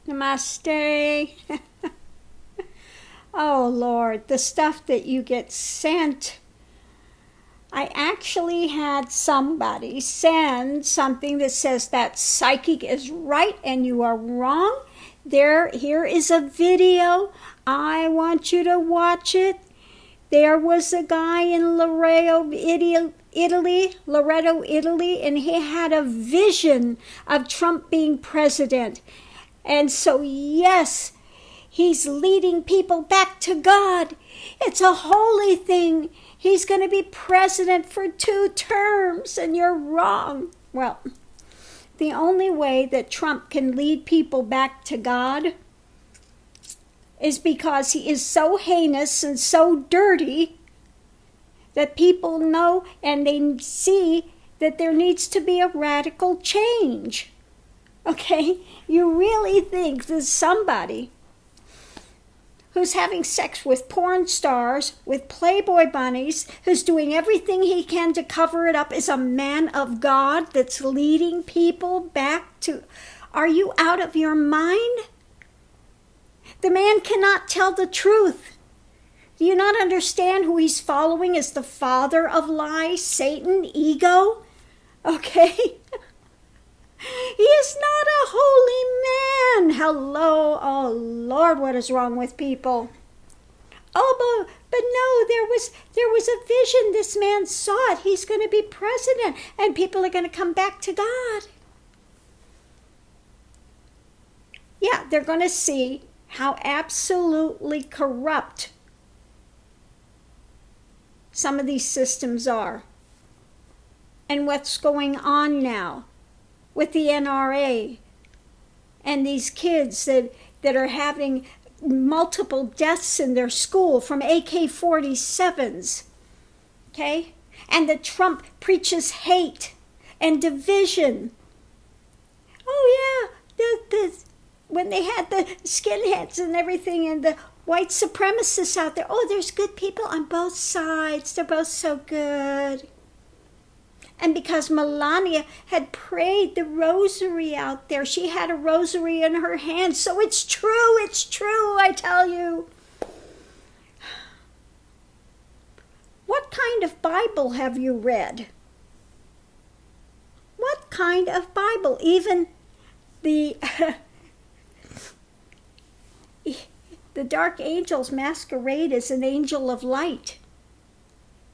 Namaste. Oh, Lord, the stuff that you get sent. I actually had somebody send something that says that psychic is right and you are wrong. Here is a video. I want you to watch it. There was a guy in Loreto, Italy, and he had a vision of Trump being president. And so, yes, he's leading people back to God. It's a holy thing. He's going to be president for 2 terms, and you're wrong. Well, the only way that Trump can lead people back to God is because he is so heinous and so dirty that people know and they see that there needs to be a radical change. Okay? You really think that somebody who's having sex with porn stars, with Playboy bunnies, who's doing everything he can to cover it up, is a man of God that's leading people back to... Are you out of your mind? The man cannot tell the truth. Do you not understand who he's following as the father of lies, Satan, ego? Okay? He is not a holy man. Hello. Oh, Lord, what is wrong with people? Oh, but no, there was a vision. This man saw it. He's going to be president, and people are going to come back to God. Yeah, they're going to see how absolutely corrupt some of these systems are. And what's going on now with the NRA and these kids that are having multiple deaths in their school from AK-47s, okay? And that Trump preaches hate and division. Oh yeah, when they had the skinheads and everything and the white supremacists out there, oh, there's good people on both sides. They're both so good. And because Melania had prayed the rosary out there, she had a rosary in her hand. So it's true, I tell you. What kind of Bible have you read? What kind of Bible? Even the dark angels masquerade as an angel of light.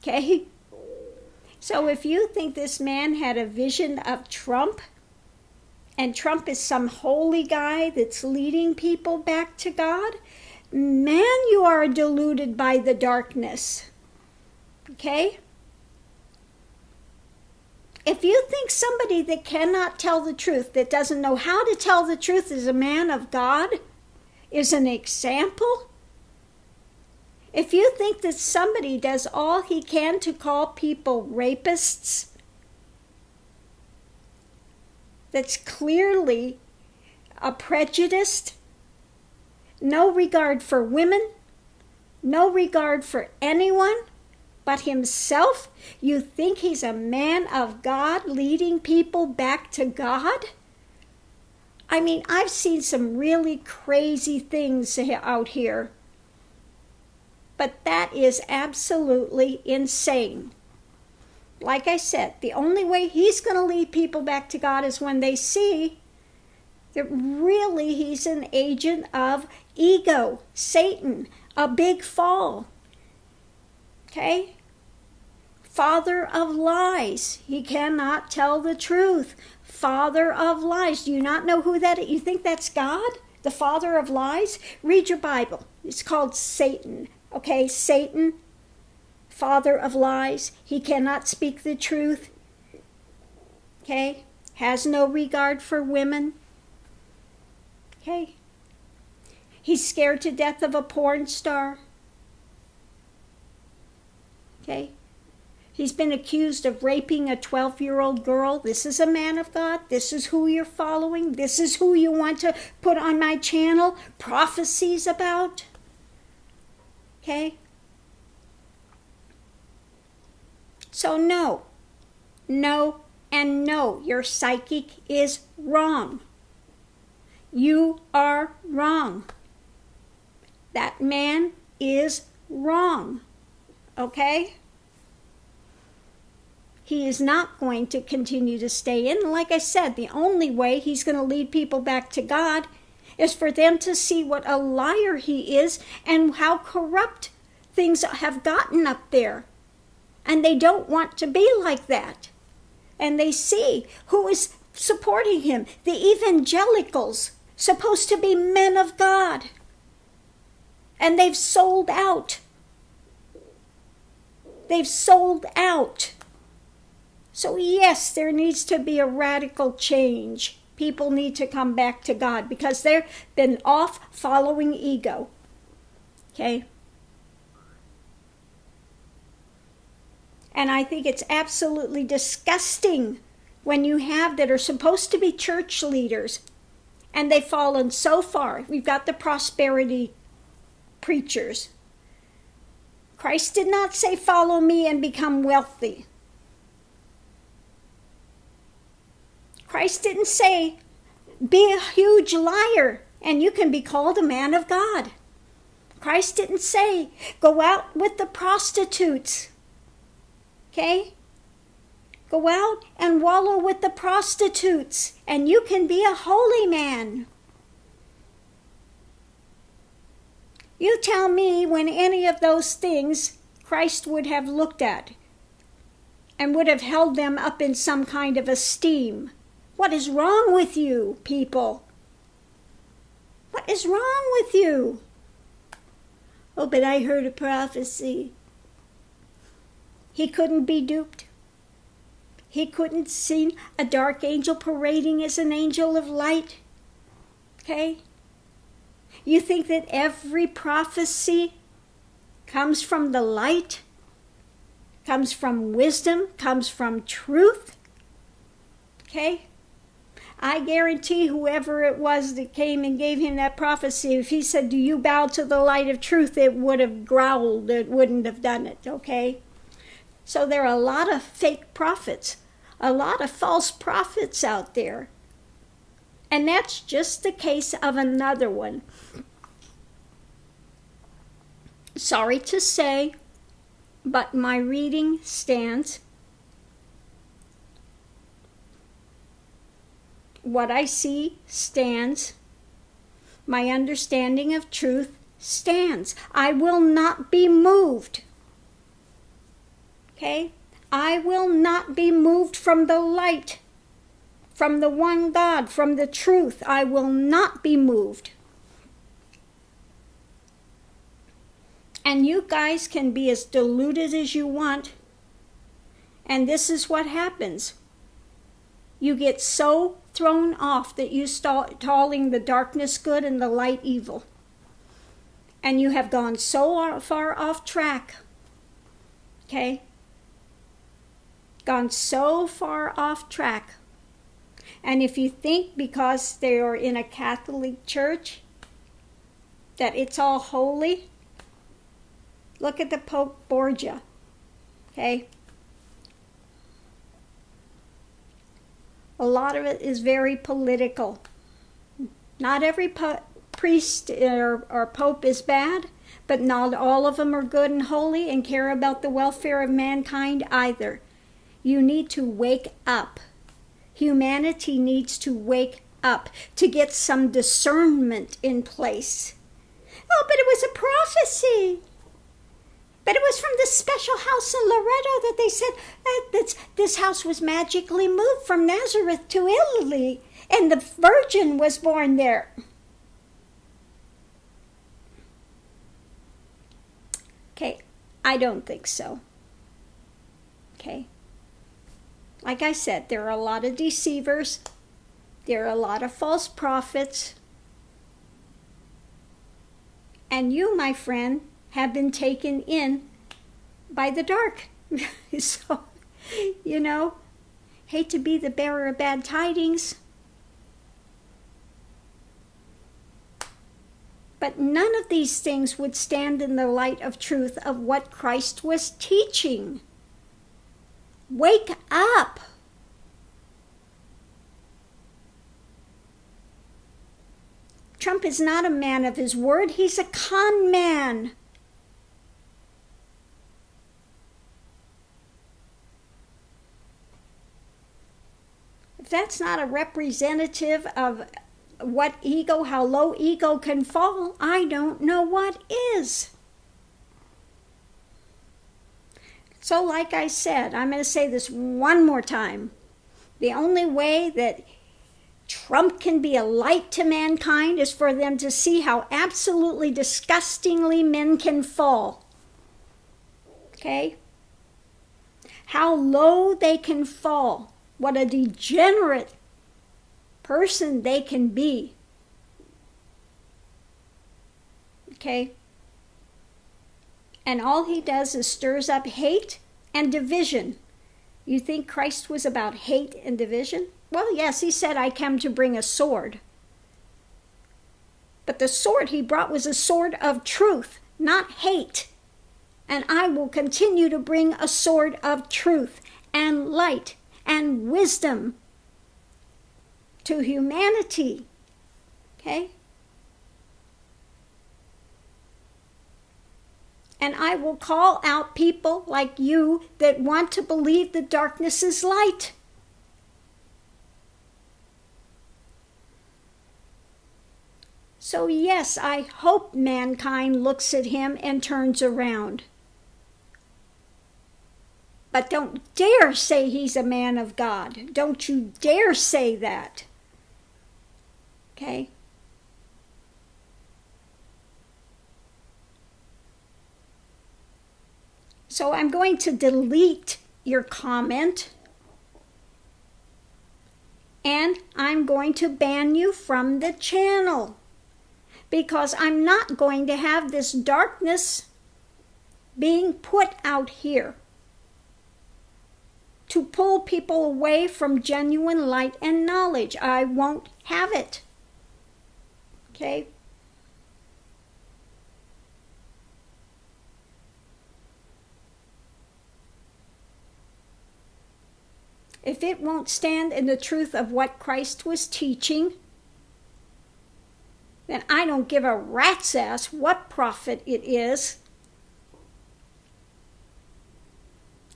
Okay? So if you think this man had a vision of Trump, and Trump is some holy guy that's leading people back to God, man, you are deluded by the darkness. Okay? If you think somebody that cannot tell the truth, that doesn't know how to tell the truth is a man of God, is an example, if you think that somebody does all he can to call people rapists, that's clearly a prejudiced, no regard for women, no regard for anyone but himself, you think he's a man of God leading people back to God? I mean, I've seen some really crazy things out here. But that is absolutely insane. Like I said, the only way he's going to lead people back to God is when they see that really he's an agent of ego, Satan, a big fall. Okay? Father of lies. He cannot tell the truth. Father of lies. Do you not know who that is? You think that's God? The father of lies? Read your Bible. It's called Satan. Okay, Satan, father of lies. He cannot speak the truth. Okay? Has no regard for women. Okay? He's scared to death of a porn star. Okay? He's been accused of raping a 12-year-old girl. This is a man of God. This is who you're following. This is who you want to put on my channel prophecies about. Okay? So no, and no, your psychic is wrong. You are wrong. That man is wrong. Okay? He is not going to continue to stay in. Like I said, the only way he's going to lead people back to God is for them to see what a liar he is and how corrupt things have gotten up there. And they don't want to be like that. And they see who is supporting him. The evangelicals, supposed to be men of God. And they've sold out. They've sold out. So yes, there needs to be a radical change. People need to come back to God because they've been off following ego. Okay? And I think it's absolutely disgusting when you have that are supposed to be church leaders and they've fallen so far. We've got the prosperity preachers. Christ did not say, follow me and become wealthy. Christ didn't say, be a huge liar and you can be called a man of God. Christ didn't say, go out with the prostitutes. Okay? Go out and wallow with the prostitutes and you can be a holy man. You tell me when any of those things Christ would have looked at and would have held them up in some kind of esteem. What is wrong with you, people? What is wrong with you? Oh, but I heard a prophecy. He couldn't be duped. He couldn't see a dark angel parading as an angel of light. Okay? You think that every prophecy comes from the light, comes from wisdom, comes from truth? Okay? I guarantee whoever it was that came and gave him that prophecy, if he said, do you bow to the light of truth, it would have growled. It wouldn't have done it, okay? So there are a lot of fake prophets, a lot of false prophets out there. And that's just the case of another one. Sorry to say, but my reading stands. What I see stands. My understanding of truth stands. I will not be moved. Okay? I will not be moved from the light, from the one God, from the truth. I will not be moved. And you guys can be as deluded as you want. And this is what happens. You get so thrown off that you start calling the darkness good and the light evil. And you have gone so far off track. Okay? Gone so far off track. And if you think because they are in a Catholic church that it's all holy, look at the Pope Borgia. Okay? A lot of it is very political. Not every priest or pope is bad, but not all of them are good and holy and care about the welfare of mankind either. You need to wake up. Humanity needs to wake up to get some discernment in place. Oh, but it was a prophecy. But it was from the special house in Loretto that they said that this house was magically moved from Nazareth to Italy, and the Virgin was born there. Okay, I don't think so. Okay. Like I said, there are a lot of deceivers. There are a lot of false prophets. And you, my friend, have been taken in by the dark. So, hate to be the bearer of bad tidings. But none of these things would stand in the light of truth of what Christ was teaching. Wake up. Trump is not a man of his word. He's a con man. If that's not a representative of what ego, how low ego can fall, I don't know what is. So like I said, I'm going to say this one more time. The only way that Trump can be a light to mankind is for them to see how absolutely disgustingly men can fall. Okay? How low they can fall. What a degenerate person they can be. Okay? And all he does is stirs up hate and division. You think Christ was about hate and division? Well, yes, he said, I come to bring a sword. But the sword he brought was a sword of truth, not hate. And I will continue to bring a sword of truth and light and wisdom to humanity. Okay? And I will call out people like you that want to believe the darkness is light. So yes, I hope mankind looks at him and turns around. But don't dare say he's a man of God. Don't you dare say that. Okay? So I'm going to delete your comment. And I'm going to ban you from the channel. Because I'm not going to have this darkness being put out here to pull people away from genuine light and knowledge. I won't have it. Okay? If it won't stand in the truth of what Christ was teaching, then I don't give a rat's ass what prophet it is.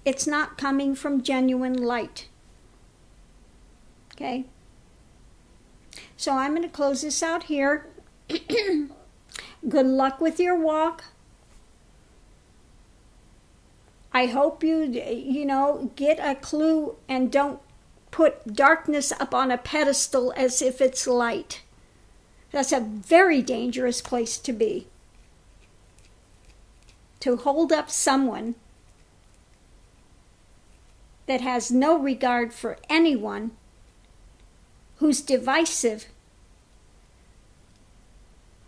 It's not coming from genuine light. Okay? So I'm going to close this out here. Good luck with your walk. I hope you get a clue and don't put darkness up on a pedestal as if it's light. That's a very dangerous place to be. To hold up someone that has no regard for anyone, who's divisive,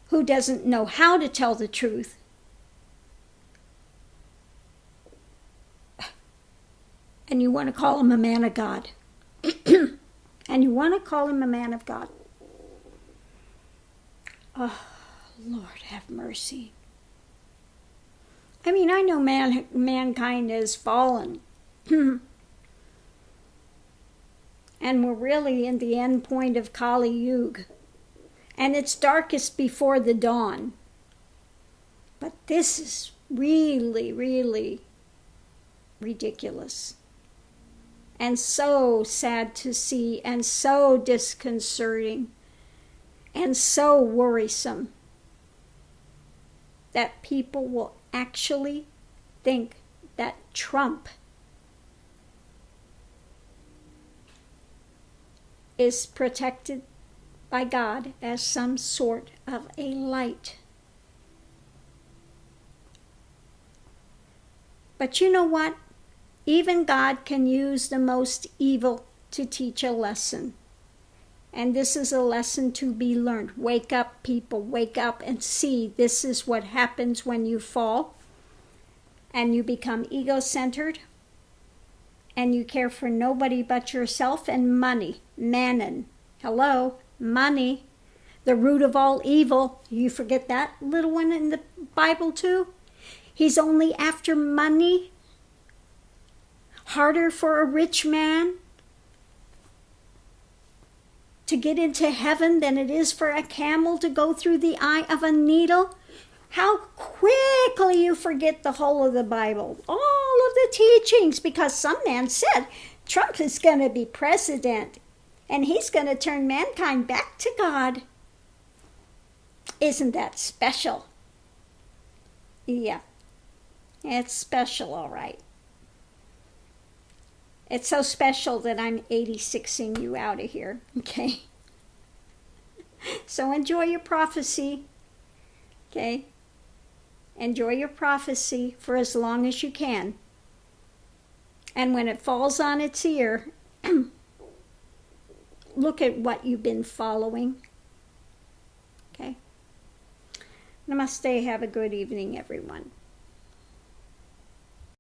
who doesn't know how to tell the truth, and you want to call him a man of God. And you want to call him a man of God. Oh, Lord, have mercy. I mean, I know mankind has fallen. And we're really in the end point of Kali Yuga. And it's darkest before the dawn. But this is really, really ridiculous. And so sad to see, and so disconcerting, and so worrisome that people will actually think that Trump is protected by God as some sort of a light. But you know what? Even God can use the most evil to teach a lesson. And this is a lesson to be learned. Wake up, people. Wake up and see this is what happens when you fall and you become ego-centered and you care for nobody but yourself and money. Mammon. Hello? Money. The root of all evil. You forget that little one in the Bible too? He's only after money. Harder for a rich man to get into heaven than it is for a camel to go through the eye of a needle? How quickly you forget the whole of the Bible, all of the teachings, because some man said Trump is going to be president and he's going to turn mankind back to God. Isn't that special? Yeah, it's special, all right. It's so special that I'm 86ing you out of here, okay? So enjoy your prophecy, okay? Enjoy your prophecy for as long as you can. And when it falls on its ear, look at what you've been following, okay? Namaste. Have a good evening, everyone.